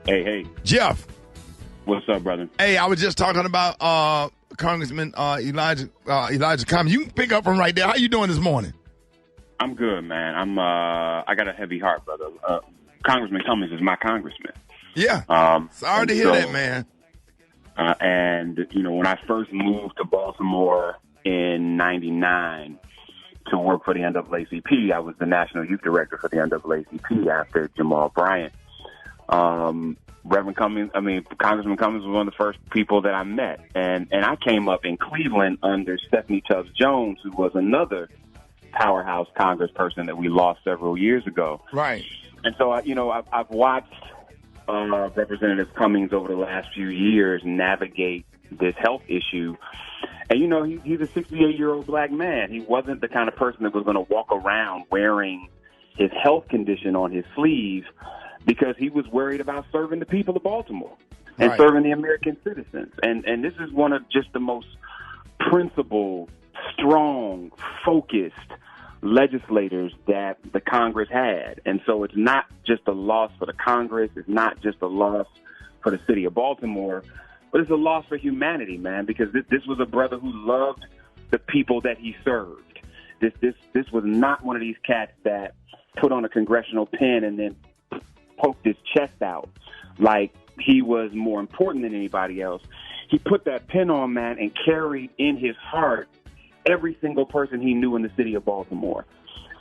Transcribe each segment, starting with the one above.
Hey. Jeff. What's up, brother? Hey, I was just talking about Congressman Elijah Cummings. You can pick up from right there. How you doing this morning? I'm good, man. I got a heavy heart, brother. Congressman Cummings is my congressman. Yeah. Sorry to hear that, man. And, when I first moved to Baltimore in 99 to work for the NAACP, I was the national youth director for the NAACP after Jamal Bryant. Congressman Cummings was one of the first people that I met. And I came up in Cleveland under Stephanie Tubbs Jones, who was another powerhouse congressperson that we lost several years ago. Right. And so, I've watched Representative Cummings over the last few years navigate this health issue. And, he's a 68-year-old black man. He wasn't the kind of person that was going to walk around wearing his health condition on his sleeve because he was worried about serving the people of Baltimore and serving the American citizens. And this is one of just the most principled, strong, focused legislators that the Congress had. And so it's not just a loss for the Congress. It's not just a loss for the city of Baltimore, but it's a loss for humanity, man, because this was a brother who loved the people that he served. This was not one of these cats that put on a congressional pen and then poked his chest out like he was more important than anybody else. He put that pen on, man, and carried in his heart every single person he knew in the city of Baltimore.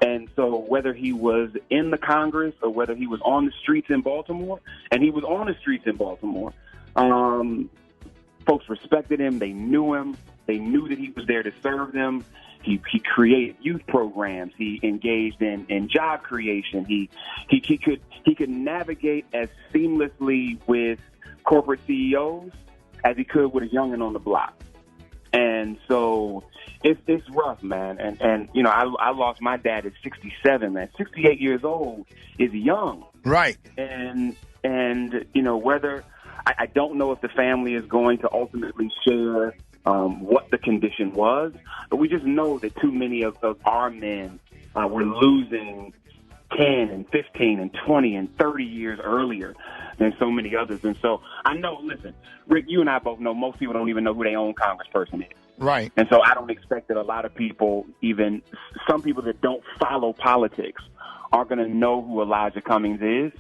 And so whether he was in the Congress or whether he was on the streets in Baltimore, and he was on the streets in Baltimore, folks respected him. They knew him. They knew that he was there to serve them. He created youth programs. He engaged in job creation. He could navigate as seamlessly with corporate CEOs as he could with a youngin' on the block. And so it's rough, man. And I lost my dad at 67, man. 68 years old is young. Right. And whether I don't know if the family is going to ultimately share what the condition was, but we just know that too many of our men were losing 10 and 15 and 20 and 30 years earlier than so many others. And so I know, listen, Rick, you and I both know most people don't even know who their own congressperson is. Right. And so I don't expect that a lot of people, even some people that don't follow politics, are going to know who Elijah Cummings is.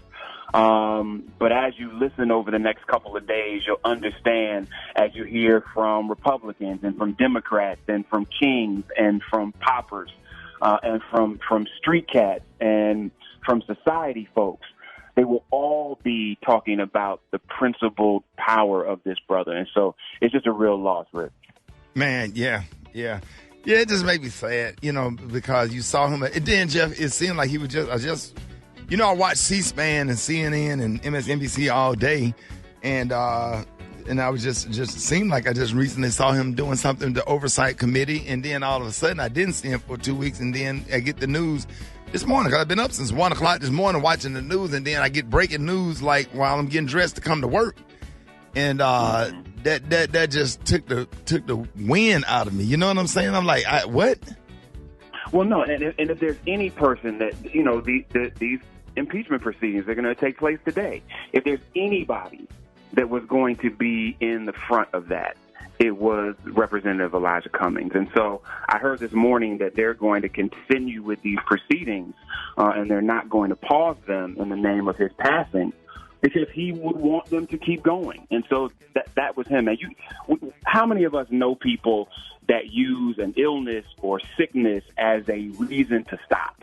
But as you listen over the next couple of days, you'll understand as you hear from Republicans and from Democrats and from Kings and from Poppers and from street cats and from society folks, they will all be talking about the principled power of this brother. And so it's just a real loss, Rick. Man, yeah. It just made me sad, because you saw him. And then, Jeff, it seemed like he was I watched C-SPAN and CNN and MSNBC all day, and I was just seemed like I just recently saw him doing something to oversight committee, and then all of a sudden I didn't see him for 2 weeks, and then I get the news this morning, because I've been up since 1 o'clock this morning watching the news, and then I get breaking news like while I'm getting dressed to come to work, and that just took the wind out of me. You know what I'm saying? I'm like, what? Well, no, and if there's any person that, these impeachment proceedings are going to take place today. If there's anybody that was going to be in the front of that, it was Representative Elijah Cummings. And so I heard this morning that they're going to continue with these proceedings, and they're not going to pause them in the name of his passing, because he would want them to keep going. And so that was him. And how many of us know people that use an illness or sickness as a reason to stop,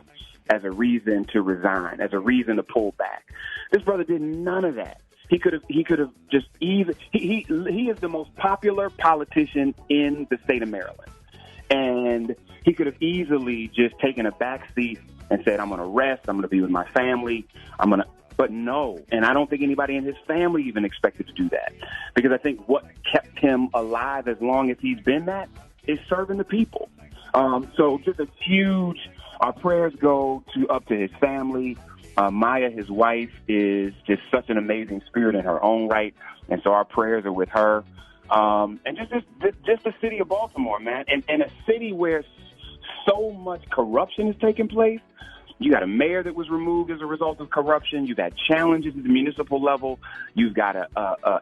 as a reason to resign, as a reason to pull back? This brother did none of that. He could have just even he is the most popular politician in the state of Maryland, and he could have easily just taken a back seat and said, "I'm going to rest. I'm going to be with my family. But no, and I don't think anybody in his family even expected to do that, because I think what kept him alive as long as he's been that is serving the people. So just a huge. Our prayers go up to his family. Maya, his wife, is just such an amazing spirit in her own right, and so our prayers are with her. And just the city of Baltimore, man, and a city where so much corruption is taking place. You got a mayor that was removed as a result of corruption. You've had challenges at the municipal level. You've got,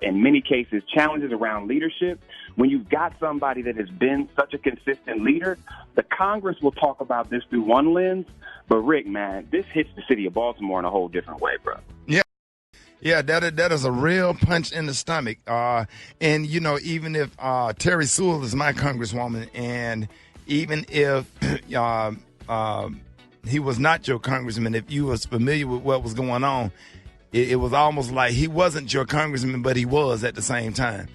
in many cases, challenges around leadership. When you've got somebody that has been such a consistent leader, the Congress will talk about this through one lens. But, Rick, man, this hits the city of Baltimore in a whole different way, bro. Yeah, that is a real punch in the stomach. And, you know, even if Terry Sewell is my congresswoman, and even if he was not your congressman, if you was familiar with what was going on, it was almost like he wasn't your congressman, but he was at the same time.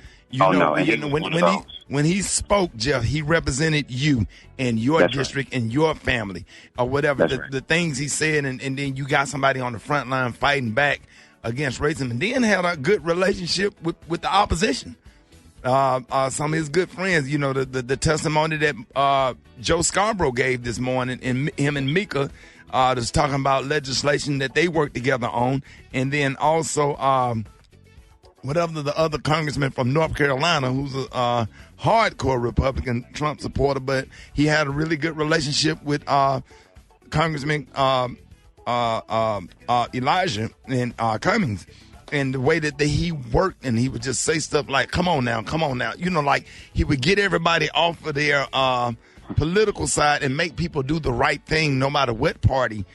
When he spoke, Jeff, he represented you and your district and your family or whatever. The things he said, and then you got somebody on the front line fighting back against racism, and then had a good relationship with the opposition. Some of his good friends, you know, the testimony that Joe Scarborough gave this morning, and him and Mika was talking about legislation that they worked together on, and then also whatever the other congressman from North Carolina who's a hardcore Republican Trump supporter, but he had a really good relationship with Congressman Elijah and Cummings. And the way that he worked, and he would just say stuff like, come on now. You know, like he would get everybody off of their political side and make people do the right thing no matter what party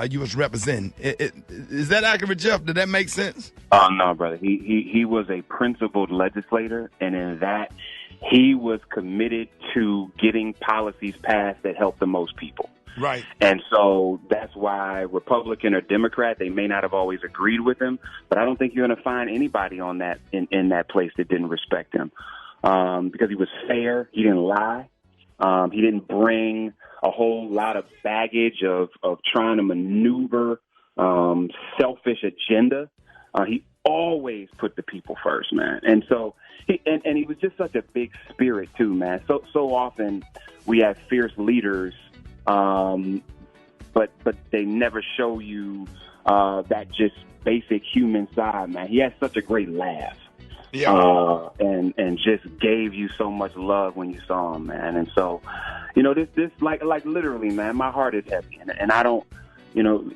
you was representing. Is that accurate, Jeff? Did that make sense? No, brother. He was a principled legislator, and in that, he was committed to getting policies passed that help the most people. Right. And so that's why Republican or Democrat, they may not have always agreed with him, but I don't think you're going to find anybody on that in that place that didn't respect him, because he was fair. He didn't lie. He didn't bring a whole lot of baggage of trying to maneuver selfish agenda. He always put the people first, man. And so he was just such a big spirit too, man. So often we have fierce leaders, but they never show you that just basic human side, man. He has such a great laugh. Yeah. And just gave you so much love when you saw him, man. And so, you know, this like literally, man, my heart is heavy, and I don't, you know,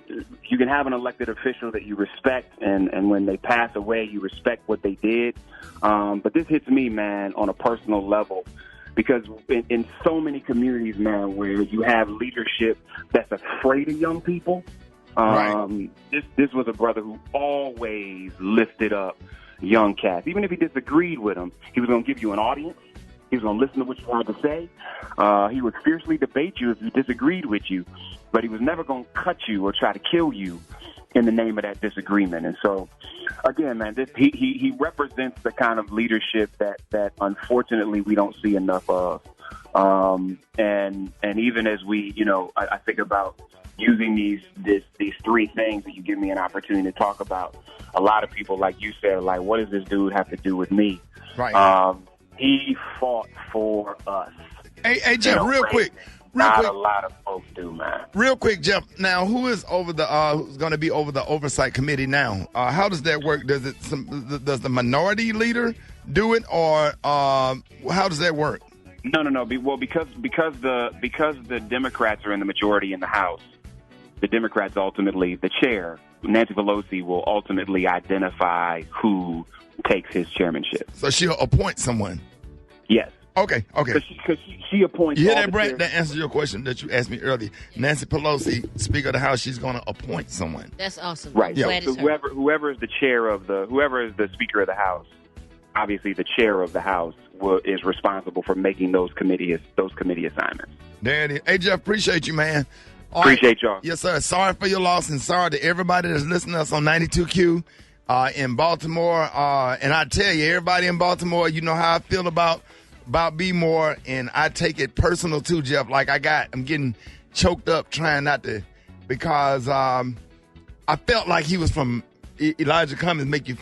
you can have an elected official that you respect, and when they pass away, you respect what they did. But this hits me, man, on a personal level, because in so many communities, man, where you have leadership that's afraid of young people, right. This was a brother who always lifted up young cats. Even if he disagreed with them, he was going to give you an audience. He was going to listen to what you wanted to say. He would fiercely debate you if he disagreed with you, but he was never going to cut you or try to kill you in the name of that disagreement. And so, again, man, he represents the kind of leadership that unfortunately we don't see enough of. And even as we, you know, I think about using these three things that you give me an opportunity to talk about. A lot of people, like you said, like, what does this dude have to do with me? Right. He fought for us. Hey, Jeff, real quick. A lot of folks do, man. Real quick, Jeff. Now, who is over who's going to be over the oversight committee now? How does that work? Does the minority leader do it, or how does that work? No. Well, because the Democrats are in the majority in the House, the Democrats ultimately, the chair, Nancy Pelosi, will ultimately identify who takes his chairmanship. So she'll appoint someone? Yes. Okay. Because she appoints. You hear that, Brad? That answers your question that you asked me earlier. Nancy Pelosi, Speaker of the House, she's going to appoint someone. That's awesome. Right. Yeah. So whoever is the Speaker of the House, obviously the chair of the House is responsible for making those committee assignments. There it is. Hey, Jeff, appreciate you, man. Appreciate y'all. Yes, sir. Sorry for your loss, and sorry to everybody that's listening to us on 92Q in Baltimore. And I tell you, everybody in Baltimore, you know how I feel about B More, and I take it personal too, Jeff. Like I'm getting choked up trying not to, because I felt like he was from Elijah Cummings.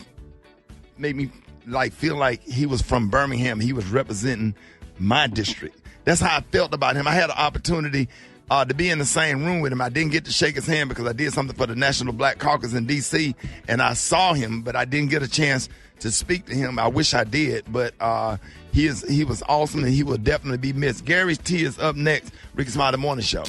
Made me like feel like he was from Birmingham. He was representing my district. That's how I felt about him. I had an opportunity to be in the same room with him. I didn't get to shake his hand because I did something for the National Black Caucus in D.C., and I saw him, but I didn't get a chance to speak to him. I wish I did, but he was awesome, and he will definitely be missed. Gary T is up next. Rickey Smiley Morning Show.